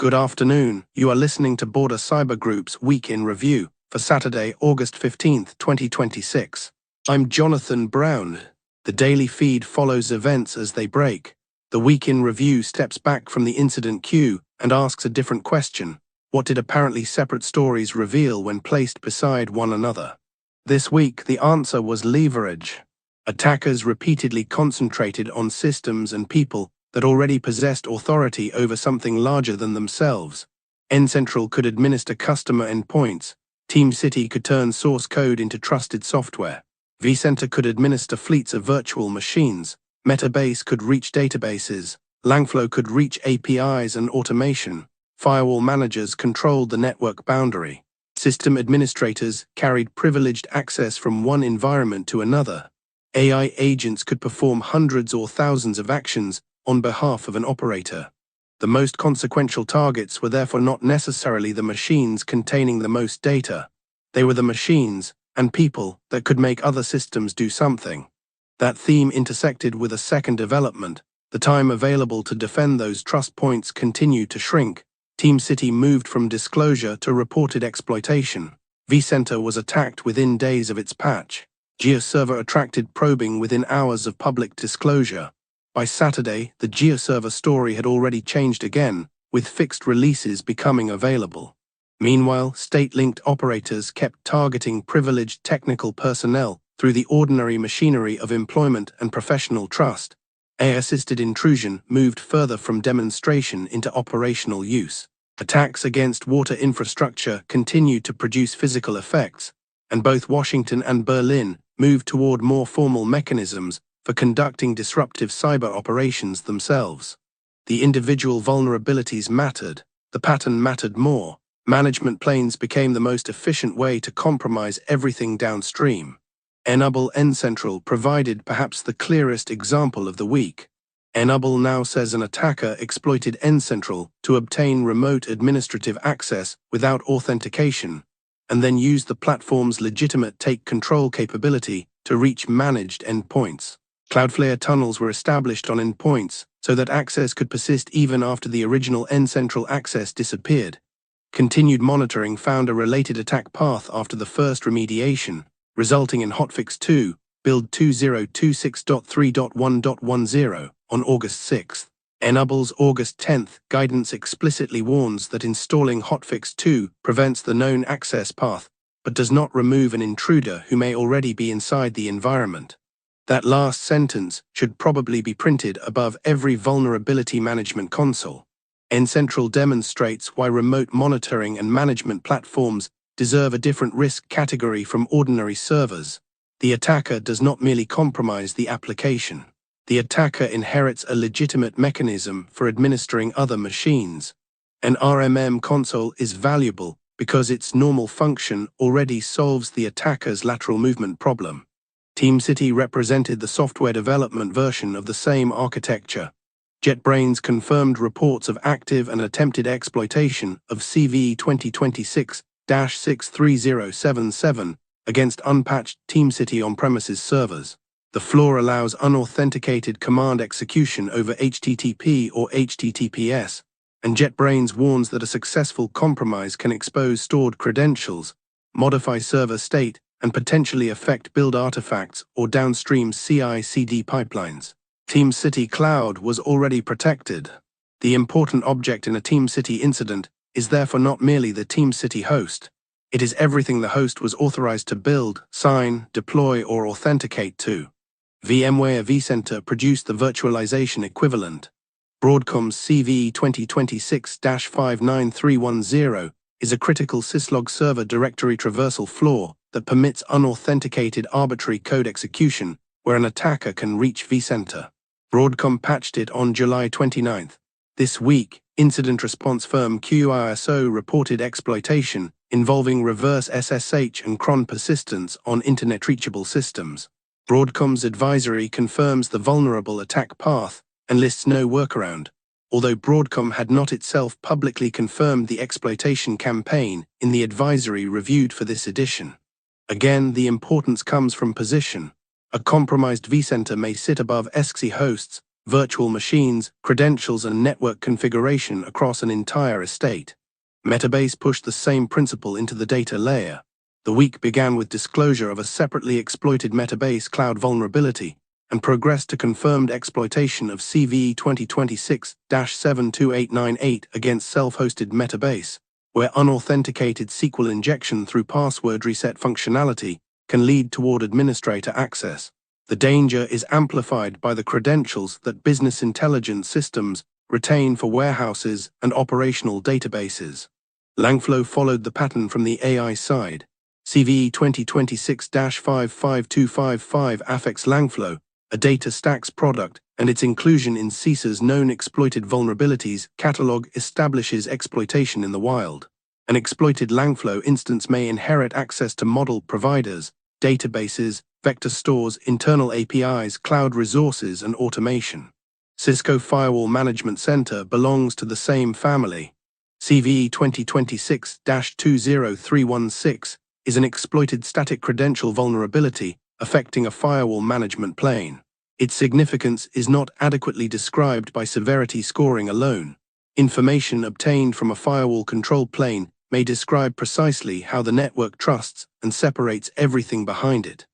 Good afternoon. You are listening to Border Cyber Group's Week in Review for Saturday, August 15, 2026. I'm Jonathan Brown. The daily feed follows events as they break. The Week in Review steps back from the incident queue and asks a different question. What did apparently separate stories reveal when placed beside one another? This week, the answer was leverage. Attackers repeatedly concentrated on systems and people that already possessed authority over something larger than themselves. N-Central could administer customer endpoints. TeamCity could turn source code into trusted software. vCenter could administer fleets of virtual machines. Metabase could reach databases. Langflow could reach APIs and automation. Firewall managers controlled the network boundary. System administrators carried privileged access from one environment to another. AI agents could perform hundreds or thousands of actions on behalf of an operator. The most consequential targets were therefore not necessarily the machines containing the most data. They were the machines and people that could make other systems do something. That theme intersected with a second development. The time available to defend those trust points continued to shrink. TeamCity moved from disclosure to reported exploitation. vCenter was attacked within days of its patch. GeoServer attracted probing within hours of public disclosure. By Saturday, the GeoServer story had already changed again, with fixed releases becoming available. Meanwhile, state-linked operators kept targeting privileged technical personnel through the ordinary machinery of employment and professional trust. AI-assisted intrusion moved further from demonstration into operational use. Attacks against water infrastructure continued to produce physical effects, and both Washington and Berlin moved toward more formal mechanisms for conducting disruptive cyber operations themselves. The individual vulnerabilities mattered. The pattern mattered more. Management planes became the most efficient way to compromise everything downstream. N-Central provided perhaps the clearest example of the week. N now says an attacker exploited N-Central to obtain remote administrative access without authentication, and then used the platform's legitimate take-control capability to reach managed endpoints. Cloudflare tunnels were established on endpoints so that access could persist even after the original N-Central access disappeared. Continued monitoring found a related attack path after the first remediation, resulting in hotfix 2, build 2026.3.1.10, on August 6. N-Ubble's August 10 guidance explicitly warns that installing hotfix 2 prevents the known access path, but does not remove an intruder who may already be inside the environment. That last sentence should probably be printed above every vulnerability management console. N-Central demonstrates why remote monitoring and management platforms deserve a different risk category from ordinary servers. The attacker does not merely compromise the application. The attacker inherits a legitimate mechanism for administering other machines. An RMM console is valuable because its normal function already solves the attacker's lateral movement problem. TeamCity represented the software development version of the same architecture. JetBrains confirmed reports of active and attempted exploitation of CVE 2026-63077 against unpatched TeamCity on-premises servers. The flaw allows unauthenticated command execution over HTTP or HTTPS, and JetBrains warns that a successful compromise can expose stored credentials, modify server state, and potentially affect build artifacts or downstream CI/CD pipelines. TeamCity Cloud was already protected. The important object in a TeamCity incident is therefore not merely the TeamCity host. It is everything the host was authorized to build, sign, deploy, or authenticate to. VMware vCenter produced the virtualization equivalent. Broadcom's CVE 2026-59310 is a critical syslog server directory traversal flaw that permits unauthenticated arbitrary code execution where an attacker can reach vCenter. Broadcom patched it on July 29. This week, incident response firm QISO reported exploitation involving reverse SSH and cron persistence on internet-reachable systems. Broadcom's advisory confirms the vulnerable attack path and lists no workaround, although Broadcom had not itself publicly confirmed the exploitation campaign in the advisory reviewed for this edition. Again, the importance comes from position. A compromised vCenter may sit above ESXi hosts virtual machines, credentials, and network configuration across an entire estate. Metabase pushed the same principle into the data layer. The week began with disclosure of a separately exploited Metabase cloud vulnerability and progressed to confirmed exploitation of CVE 2026-72898 against self-hosted Metabase, where unauthenticated SQL injection through password reset functionality can lead toward administrator access. The danger is amplified by the credentials that business intelligence systems retain for warehouses and operational databases. Langflow followed the pattern from the AI side. CVE 2026-55255 affects Langflow, a data stacks product, and its inclusion in CISA's known exploited vulnerabilities catalog establishes exploitation in the wild. An exploited Langflow instance may inherit access to model providers, databases, vector stores, internal APIs, cloud resources, and automation. Cisco Firewall Management Center belongs to the same family. CVE 2026-20316 is an exploited static credential vulnerability affecting a firewall management plane. Its significance is not adequately described by severity scoring alone. Information obtained from a firewall control plane may describe precisely how the network trusts and separates everything behind it.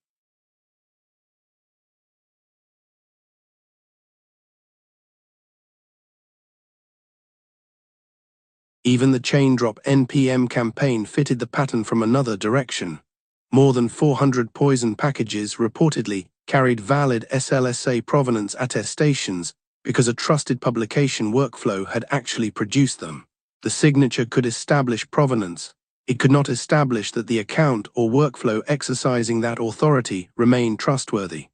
Even the chain-drop NPM campaign fitted the pattern from another direction. More than 400 poison packages reportedly carried valid SLSA provenance attestations because a trusted publication workflow had actually produced them. The signature could establish provenance. It could not establish that the account or workflow exercising that authority remained trustworthy.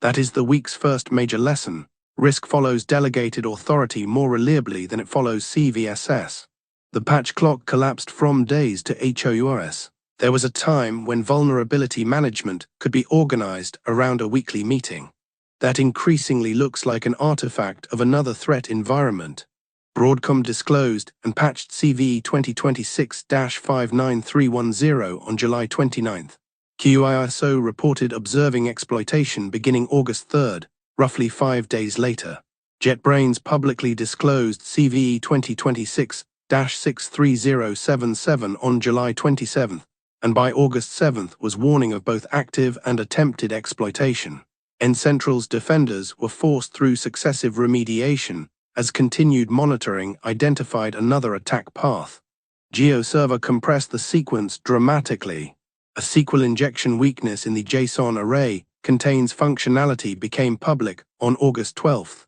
That is the week's first major lesson. Risk follows delegated authority more reliably than it follows CVSS. The patch clock collapsed from days to HOURs. There was a time when vulnerability management could be organized around a weekly meeting. That increasingly looks like an artifact of another threat environment. Broadcom disclosed and patched CVE 2026-59310 on July 29. QISO reported observing exploitation beginning August 3, roughly 5 days later. JetBrains publicly disclosed CVE 2026-63077 on July 27, and by August 7 was warning of both active and attempted exploitation. N-Central's defenders were forced through successive remediation as continued monitoring identified another attack path. GeoServer compressed the sequence dramatically. A SQL injection weakness in the JSON array contains functionality became public on August 12.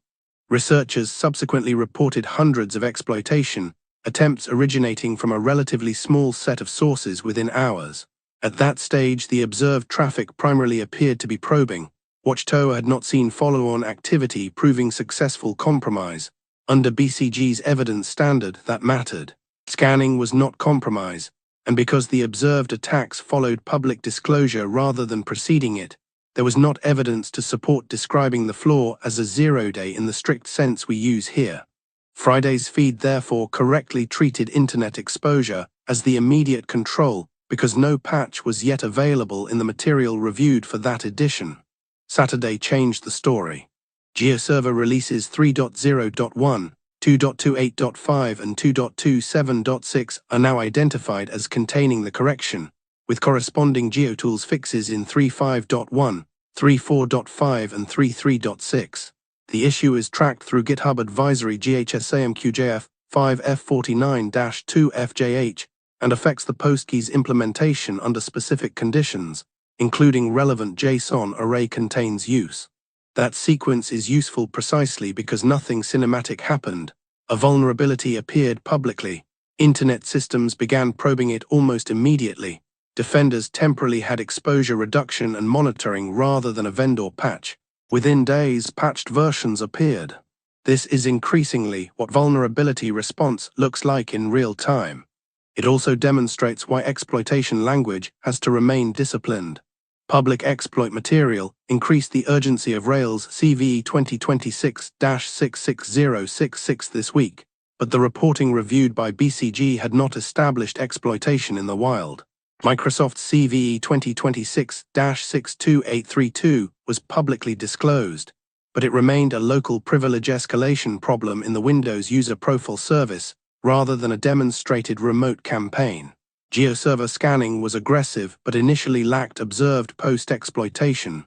Researchers subsequently reported hundreds of exploitation attempts originating from a relatively small set of sources within hours. At that stage, the observed traffic primarily appeared to be probing. Watchtower had not seen follow-on activity proving successful compromise. Under BCG's evidence standard, that mattered. Scanning was not compromise, and because the observed attacks followed public disclosure rather than preceding it, there was not evidence to support describing the flaw as a zero-day in the strict sense we use here. Friday's feed therefore correctly treated internet exposure as the immediate control because no patch was yet available in the material reviewed for that edition. Saturday changed the story. GeoServer releases 3.0.1, 2.28.5 and 2.27.6 are now identified as containing the correction, with corresponding GeoTools fixes in 3.5.1, 3.4.5 and 3.3.6. The issue is tracked through GitHub Advisory GHSAMQJF 5F49-2FJH and affects the postkeys implementation under specific conditions, including relevant JSON array contains use. That sequence is useful precisely because nothing cinematic happened. A vulnerability appeared publicly. Internet systems began probing it almost immediately. Defenders temporarily had exposure reduction and monitoring rather than a vendor patch. Within days, patched versions appeared. This is increasingly what vulnerability response looks like in real time. It also demonstrates why exploitation language has to remain disciplined. Public exploit material increased the urgency of Rails CVE 2026-66066 this week, but the reporting reviewed by BCG had not established exploitation in the wild. Microsoft's CVE 2026-62832 was publicly disclosed. but it remained a local privilege escalation problem in the Windows User Profile service rather than a demonstrated remote campaign. Geoserver scanning was aggressive but initially lacked observed post-exploitation.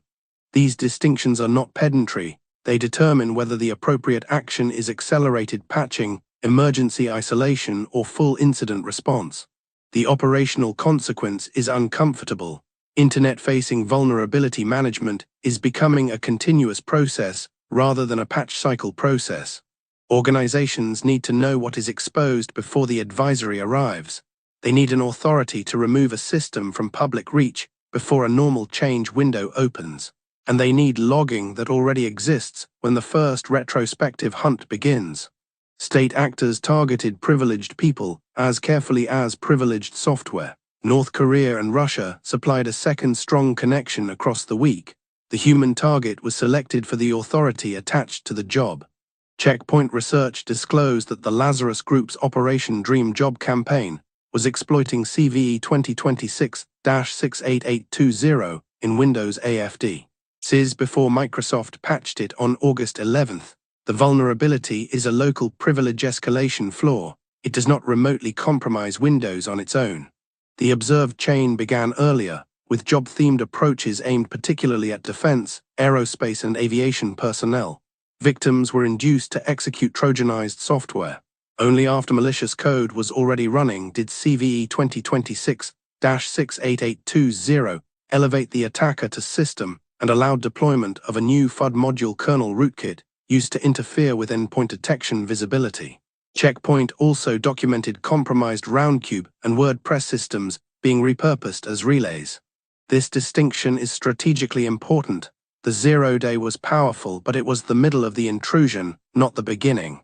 These distinctions are not pedantry, they determine whether the appropriate action is accelerated patching, emergency isolation, or full incident response. The operational consequence is uncomfortable. Internet-facing vulnerability management is becoming a continuous process rather than a patch cycle process. Organizations need to know what is exposed before the advisory arrives. They need an authority to remove a system from public reach before a normal change window opens. And they need logging that already exists when the first retrospective hunt begins. State actors targeted privileged people as carefully as privileged software. North Korea and Russia supplied a second strong connection across the week. The human target was selected for the authority attached to the job. Checkpoint research disclosed that the Lazarus Group's Operation Dream Job campaign was exploiting CVE 2026-68820 in Windows AFD. CIS before Microsoft patched it on August 11th. The vulnerability is a local privilege escalation flaw. It does not remotely compromise Windows on its own. The observed chain began earlier, with job-themed approaches aimed particularly at defense, aerospace and aviation personnel. Victims were induced to execute Trojanized software. Only after malicious code was already running did CVE 2026-68820 elevate the attacker to system and allowed deployment of a new FUD module kernel rootkit used to interfere with endpoint detection visibility. Checkpoint also documented compromised Roundcube and WordPress systems being repurposed as relays. This distinction is strategically important. The 0-day was powerful, but it was the middle of the intrusion, not the beginning.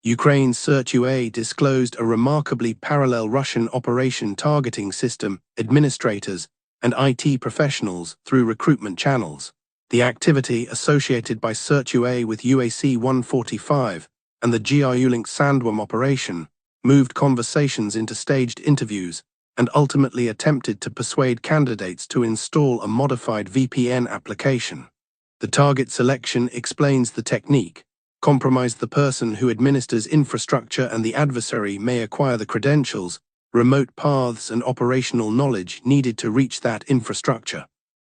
Ukraine's CertUA disclosed a remarkably parallel Russian operation targeting system administrators and IT professionals through recruitment channels. The activity associated by CertUA with UAC 145 and the GRU-Link Sandworm operation moved conversations into staged interviews and ultimately attempted to persuade candidates to install a modified VPN application. The target selection explains the technique. Compromise the person who administers infrastructure and the adversary may acquire the credentials, remote paths and operational knowledge needed to reach that infrastructure.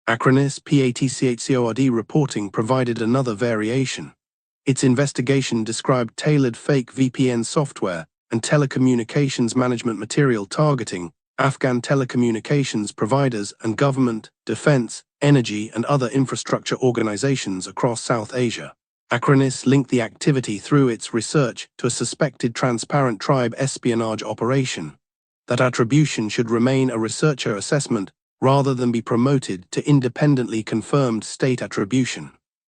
Acronis PATCHCORD reporting provided another variation. Its investigation described tailored fake VPN software and telecommunications management material targeting Afghan telecommunications providers and government, defense, energy and other infrastructure organizations across South Asia. Acronis linked the activity through its research to a suspected transparent tribe espionage operation. That attribution should remain a researcher assessment rather than be promoted to independently confirmed state attribution.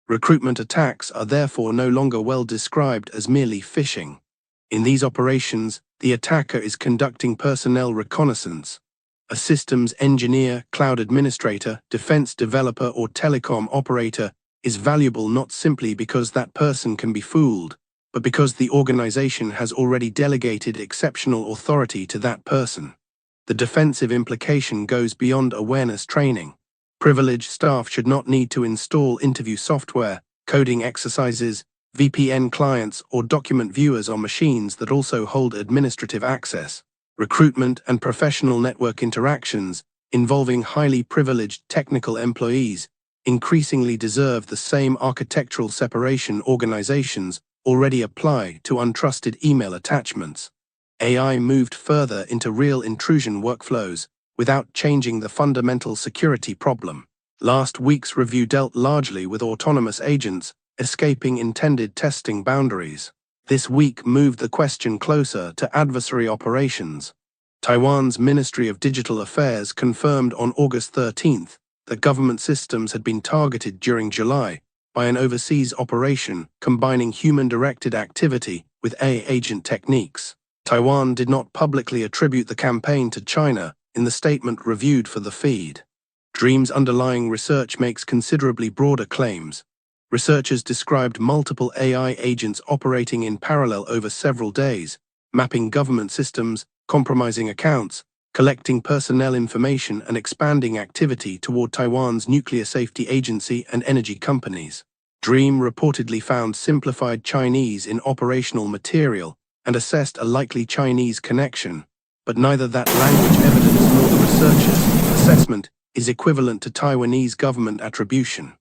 Recruitment attacks are therefore no longer well described as merely phishing. In these operations, the attacker is conducting personnel reconnaissance. A systems engineer, cloud administrator, defense developer, or telecom operator is valuable not simply because that person can be fooled, but because the organization has already delegated exceptional authority to that person. The defensive implication goes beyond awareness training. Privileged staff should not need to install interview software, coding exercises, VPN clients, or document viewers on machines that also hold administrative access. Recruitment and professional network interactions involving highly privileged technical employees increasingly deserve the same architectural separation organizations already apply to untrusted email attachments. AI moved further into real intrusion workflows without changing the fundamental security problem. Last week's review dealt largely with autonomous agents escaping intended testing boundaries. This week moved the question closer to adversary operations. Taiwan's Ministry of Digital Affairs confirmed on August 13th that government systems had been targeted during July by an overseas operation combining human-directed activity with AI agent techniques. Taiwan did not publicly attribute the campaign to China in the statement reviewed for the feed. Dream's underlying research makes considerably broader claims. Researchers described multiple AI agents operating in parallel over several days, mapping government systems, compromising accounts, collecting personnel information and expanding activity toward Taiwan's nuclear safety agency and energy companies. Dream reportedly found simplified Chinese in operational material and assessed a likely Chinese connection, but neither that language evidence nor the researcher's assessment is equivalent to Taiwanese government attribution.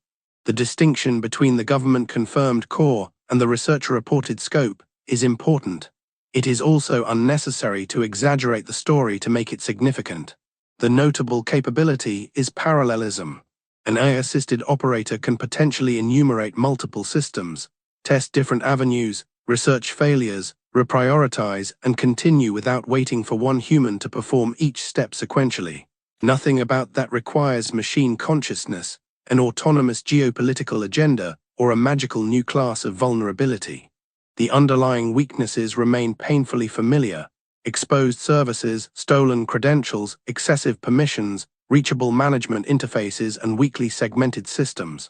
The distinction between the government-confirmed core and the researcher-reported scope is important. It is also unnecessary to exaggerate the story to make it significant. The notable capability is parallelism. An AI-assisted operator can potentially enumerate multiple systems, test different avenues, research failures, reprioritize, and continue without waiting for one human to perform each step sequentially. Nothing about that requires machine consciousness, an autonomous geopolitical agenda, or a magical new class of vulnerability. The underlying weaknesses remain painfully familiar: exposed services, stolen credentials, excessive permissions, reachable management interfaces, and weakly segmented systems.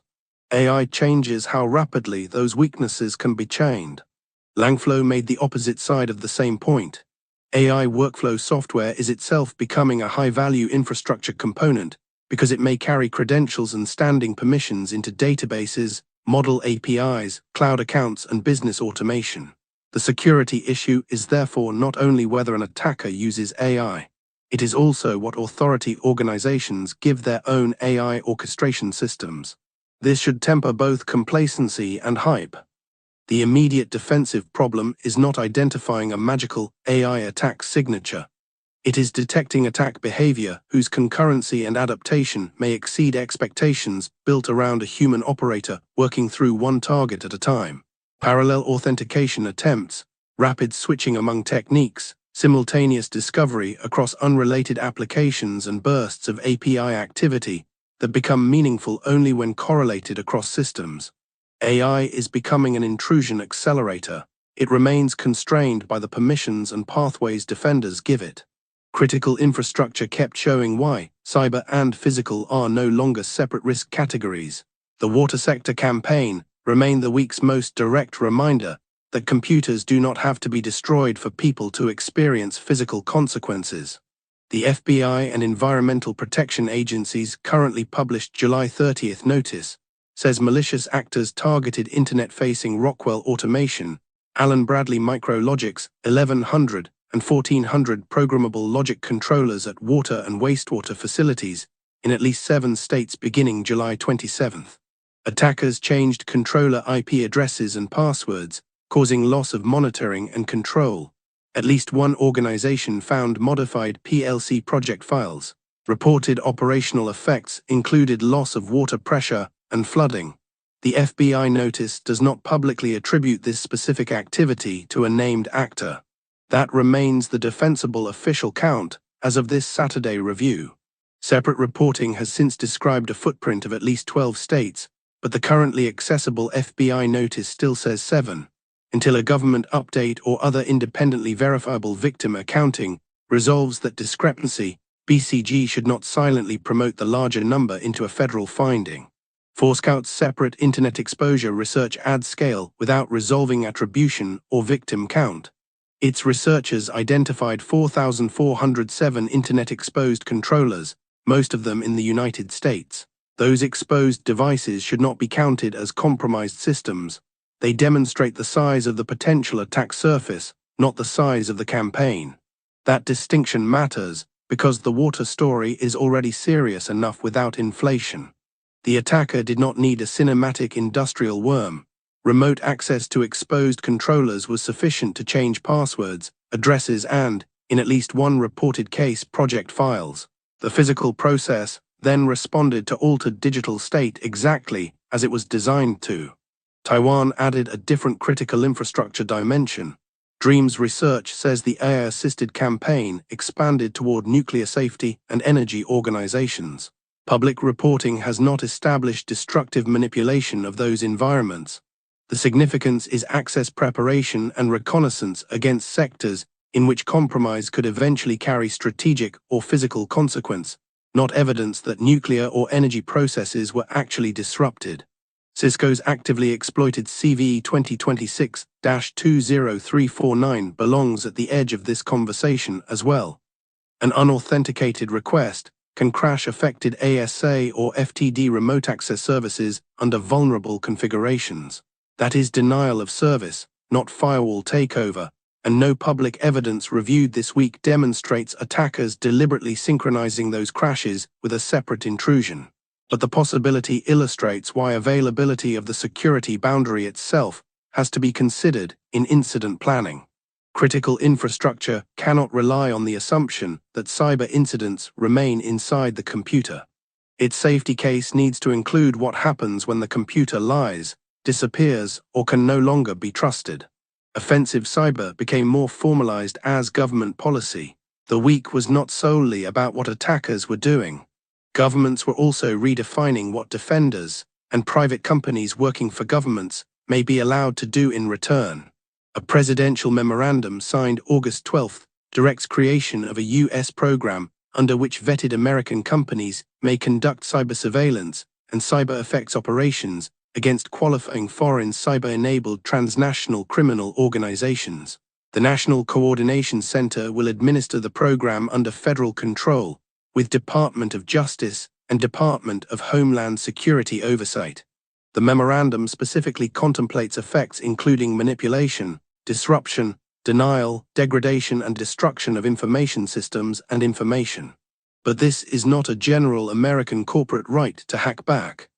AI changes how rapidly those weaknesses can be chained. Langflow made the opposite side of the same point. AI workflow software is itself becoming a high-value infrastructure component because it may carry credentials and standing permissions into databases, model APIs, cloud accounts, and business automation. The security issue is therefore not only whether an attacker uses AI, it is also what authority organizations give their own AI orchestration systems. This should temper both complacency and hype. The immediate defensive problem is not identifying a magical AI attack signature. It is detecting attack behavior whose concurrency and adaptation may exceed expectations built around a human operator working through one target at a time. Parallel authentication attempts, rapid switching among techniques, simultaneous discovery across unrelated applications, and bursts of API activity that become meaningful only when correlated across systems. AI is becoming an intrusion accelerator. It remains constrained by the permissions and pathways defenders give it. Critical infrastructure kept showing why cyber and physical are no longer separate risk categories. The water sector campaign remained the week's most direct reminder that computers do not have to be destroyed for people to experience physical consequences. The FBI and environmental protection agencies' currently published July 30th notice says malicious actors targeted internet-facing Rockwell Automation, Allen Bradley Micrologic's 1100 and 1400 programmable logic controllers at water and wastewater facilities in at least 7 states beginning July 27th. Attackers changed controller IP addresses and passwords, causing loss of monitoring and control. At least one organization found modified PLC project files. Reported operational effects included loss of water pressure and flooding. The FBI notice does not publicly attribute this specific activity to a named actor. That remains the defensible official count as of this Saturday review. Separate reporting has since described a footprint of at least 12 states, but the currently accessible FBI notice still says 7. Until a government update or other independently verifiable victim accounting resolves that discrepancy, BCG should not silently promote the larger number into a federal finding. Forescout's separate internet exposure research adds scale without resolving attribution or victim count. Its researchers identified 4,407 internet-exposed controllers, most of them in the United States. Those exposed devices should not be counted as compromised systems. They demonstrate the size of the potential attack surface, not the size of the campaign. That distinction matters because the water story is already serious enough without inflation. The attacker did not need a cinematic industrial worm. Remote access to exposed controllers was sufficient to change passwords, addresses, and, in at least one reported case, project files. The physical process then responded to altered digital state exactly as it was designed to. Taiwan added a different critical infrastructure dimension. Dream's research says the AI-assisted campaign expanded toward nuclear safety and energy organizations. Public reporting has not established destructive manipulation of those environments. The significance is access preparation and reconnaissance against sectors in which compromise could eventually carry strategic or physical consequence, not evidence that nuclear or energy processes were actually disrupted. Cisco's actively exploited CVE 2026-20349 belongs at the edge of this conversation as well. An unauthenticated request, can crash affected ASA or FTD remote access services under vulnerable configurations. That is denial of service, not firewall takeover, and no public evidence reviewed this week demonstrates attackers deliberately synchronizing those crashes with a separate intrusion. But the possibility illustrates why availability of the security boundary itself has to be considered in incident planning. Critical infrastructure cannot rely on the assumption that cyber incidents remain inside the computer. Its safety case needs to include what happens when the computer lies, disappears, or can no longer be trusted. Offensive cyber became more formalized as government policy. The week was not solely about what attackers were doing. Governments were also redefining what defenders and private companies working for governments may be allowed to do in return. A presidential memorandum signed August 12 directs creation of a U.S. program under which vetted American companies may conduct cyber surveillance and cyber effects operations against qualifying foreign cyber-enabled transnational criminal organizations. The National Coordination Center will administer the program under federal control, with Department of Justice and Department of Homeland Security oversight. The memorandum specifically contemplates effects including manipulation, disruption, denial, degradation, and destruction of information systems and information. But this is not a general American corporate right to hack back.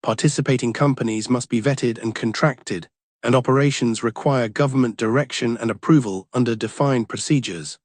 Participating companies must be vetted and contracted, and operations require government direction and approval under defined procedures.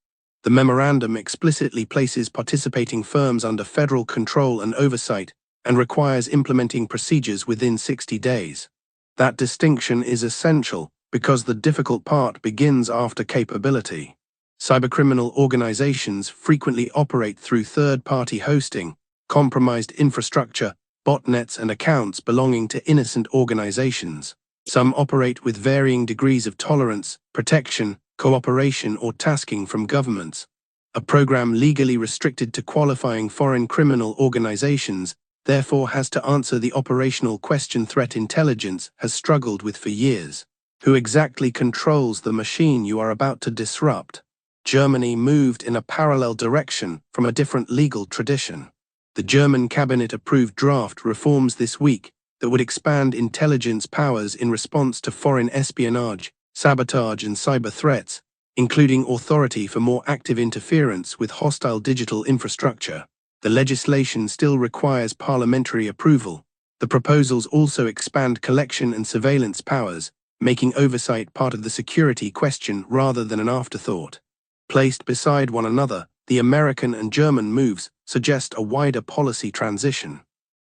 The memorandum explicitly places participating firms under federal control and oversight, and requires implementing procedures within 60 days. That distinction is essential because the difficult part begins after capability. Cybercriminal organizations frequently operate through third-party hosting, compromised infrastructure, botnets, and accounts belonging to innocent organizations. Some operate with varying degrees of tolerance, protection, cooperation, or tasking from governments. A program legally restricted to qualifying foreign criminal organizations therefore has to answer the operational question threat intelligence has struggled with for years. Who exactly controls the machine you are about to disrupt? Germany moved in a parallel direction from a different legal tradition. The German cabinet approved draft reforms this week that would expand intelligence powers in response to foreign espionage, sabotage, and cyber threats, including authority for more active interference with hostile digital infrastructure. The legislation still requires parliamentary approval. The proposals also expand collection and surveillance powers, making oversight part of the security question rather than an afterthought. Placed beside one another, the American and German moves suggest a wider policy transition.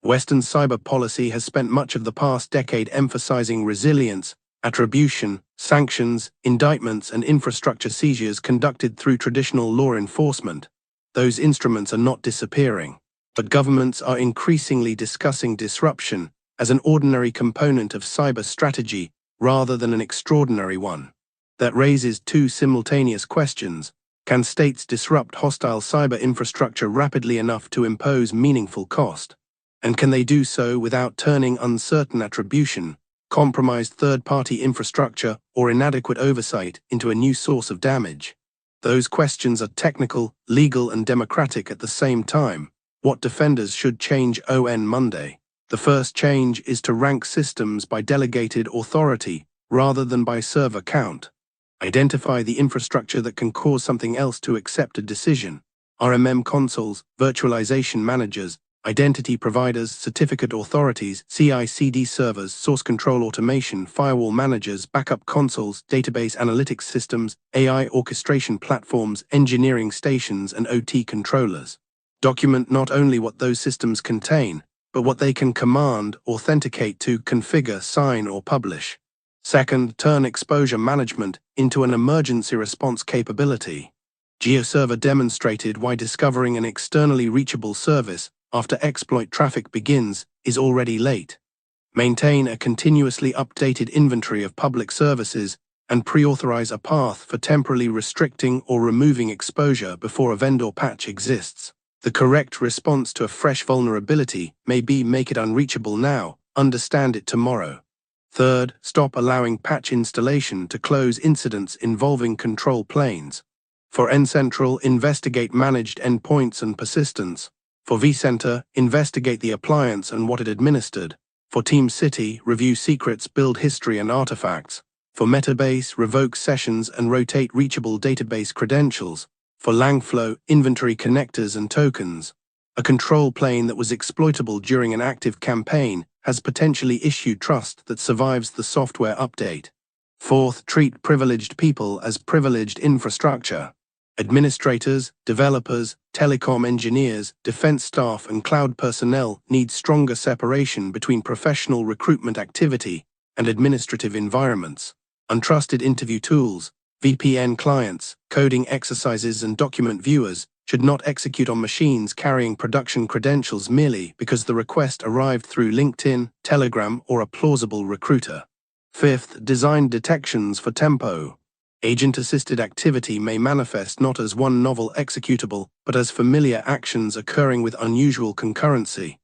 Western cyber policy has spent much of the past decade emphasizing resilience, attribution, sanctions, indictments, and infrastructure seizures conducted through traditional law enforcement. Those instruments are not disappearing, but governments are increasingly discussing disruption as an ordinary component of cyber strategy rather than an extraordinary one. That raises two simultaneous questions. Can states disrupt hostile cyber infrastructure rapidly enough to impose meaningful cost? And can they do so without turning uncertain attribution, compromised third-party infrastructure, or inadequate oversight into a new source of damage? Those questions are technical, legal, and democratic at the same time. What defenders should change on Monday? The first change is to rank systems by delegated authority rather than by server count. Identify the infrastructure that can cause something else to accept a decision. RMM consoles, virtualization managers, identity providers, certificate authorities, CI/CD servers, source control automation, firewall managers, backup consoles, database analytics systems, AI orchestration platforms, engineering stations, and OT controllers. Document not only what those systems contain, but what they can command, authenticate to, configure, sign, or publish. Second, turn exposure management into an emergency response capability. GeoServer demonstrated why discovering an externally reachable service after exploit traffic begins is already late. Maintain a continuously updated inventory of public services and pre-authorize a path for temporarily restricting or removing exposure before a vendor patch exists. The correct response to a fresh vulnerability may be make it unreachable now, understand it tomorrow. Third, stop allowing patch installation to close incidents involving control planes. For N-Central, investigate managed endpoints and persistence. For vCenter, investigate the appliance and what it administered. For Team City, review secrets, build history and artifacts. For Metabase, revoke sessions and rotate reachable database credentials. For Langflow, inventory connectors and tokens. A control plane that was exploitable during an active campaign has potentially issued trust that survives the software update. Fourth, treat privileged people as privileged infrastructure. Administrators, developers, telecom engineers, defense staff, and cloud personnel need stronger separation between professional recruitment activity and administrative environments. Untrusted interview tools, VPN clients, coding exercises, and document viewers should not execute on machines carrying production credentials merely because the request arrived through LinkedIn, Telegram, or a plausible recruiter. Fifth, design detections for tempo. Agent-assisted activity may manifest not as one novel executable, but as familiar actions occurring with unusual concurrency.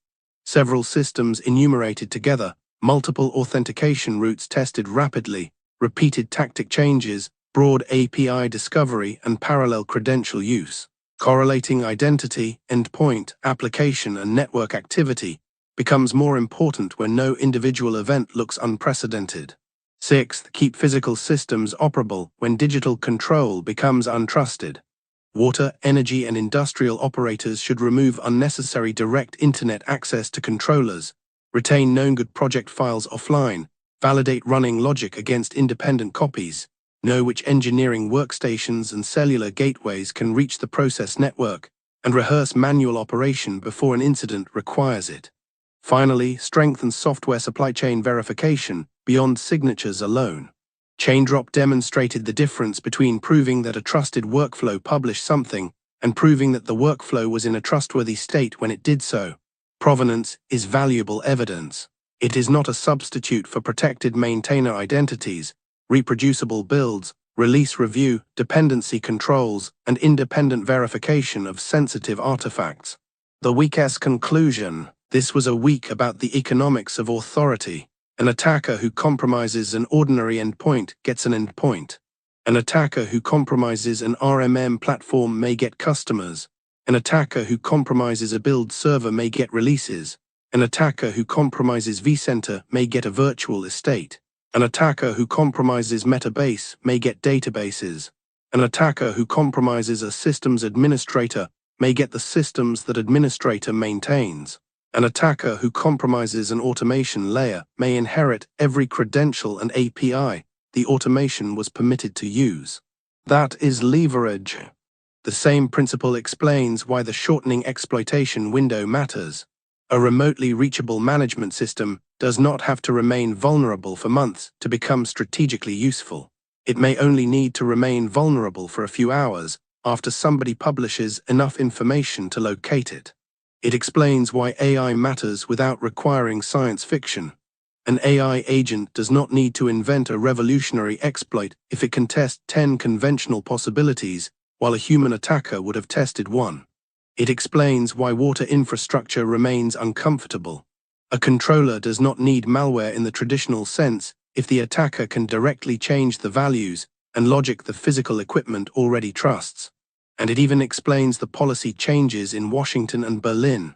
Several systems enumerated together, multiple authentication routes tested rapidly, repeated tactic changes, broad API discovery, and parallel credential use. Correlating identity, endpoint, application, and network activity becomes more important when no individual event looks unprecedented. Sixth, keep physical systems operable when digital control becomes untrusted. Water, energy, and industrial operators should remove unnecessary direct internet access to controllers, retain known good project files offline, validate running logic against independent copies, know which engineering workstations and cellular gateways can reach the process network, and rehearse manual operation before an incident requires it. Finally, strengthen software supply chain verification beyond signatures alone. ChainDrop demonstrated the difference between proving that a trusted workflow published something and proving that the workflow was in a trustworthy state when it did so. Provenance is valuable evidence. It is not a substitute for protected maintainer identities, reproducible builds, release review, dependency controls, and independent verification of sensitive artifacts. The week's conclusion. This was a week about the economics of authority. An attacker who compromises an ordinary endpoint gets an endpoint. An attacker who compromises an RMM platform may get customers. An attacker who compromises a build server may get releases. An attacker who compromises vCenter may get a virtual estate. An attacker who compromises Metabase may get databases. An attacker who compromises a systems administrator may get the systems that administrator maintains. An attacker who compromises an automation layer may inherit every credential and API the automation was permitted to use. That is leverage. The same principle explains why the shortening exploitation window matters. A remotely reachable management system does not have to remain vulnerable for months to become strategically useful. It may only need to remain vulnerable for a few hours after somebody publishes enough information to locate it. It explains why AI matters without requiring science fiction. An AI agent does not need to invent a revolutionary exploit if it can test 10 conventional possibilities, while a human attacker would have tested one. It explains why water infrastructure remains uncomfortable. A controller does not need malware in the traditional sense if the attacker can directly change the values and logic the physical equipment already trusts. And it even explains the policy changes in Washington and Berlin.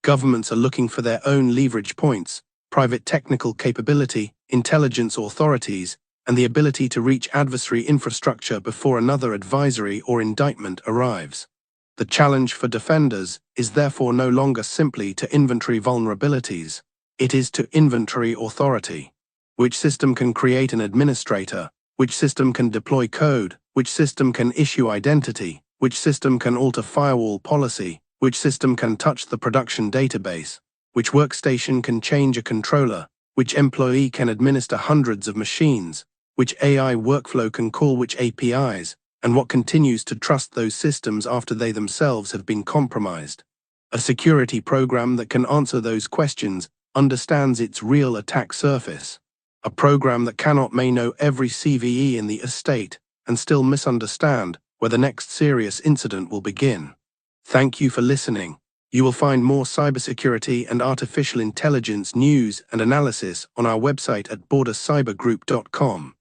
Governments are looking for their own leverage points, private technical capability, intelligence authorities, and the ability to reach adversary infrastructure before another advisory or indictment arrives. The challenge for defenders is therefore no longer simply to inventory vulnerabilities. It is to inventory authority. Which system can create an administrator? Which system can deploy code? Which system can issue identity? Which system can alter firewall policy? Which system can touch the production database? Which workstation can change a controller? Which employee can administer hundreds of machines? Which AI workflow can call which APIs? And what continues to trust those systems after they themselves have been compromised? A security program that can answer those questions understands its real attack surface. A program that may know every CVE in the estate and still misunderstand where the next serious incident will begin. Thank you for listening. You will find more cybersecurity and artificial intelligence news and analysis on our website at bordercybergroup.com.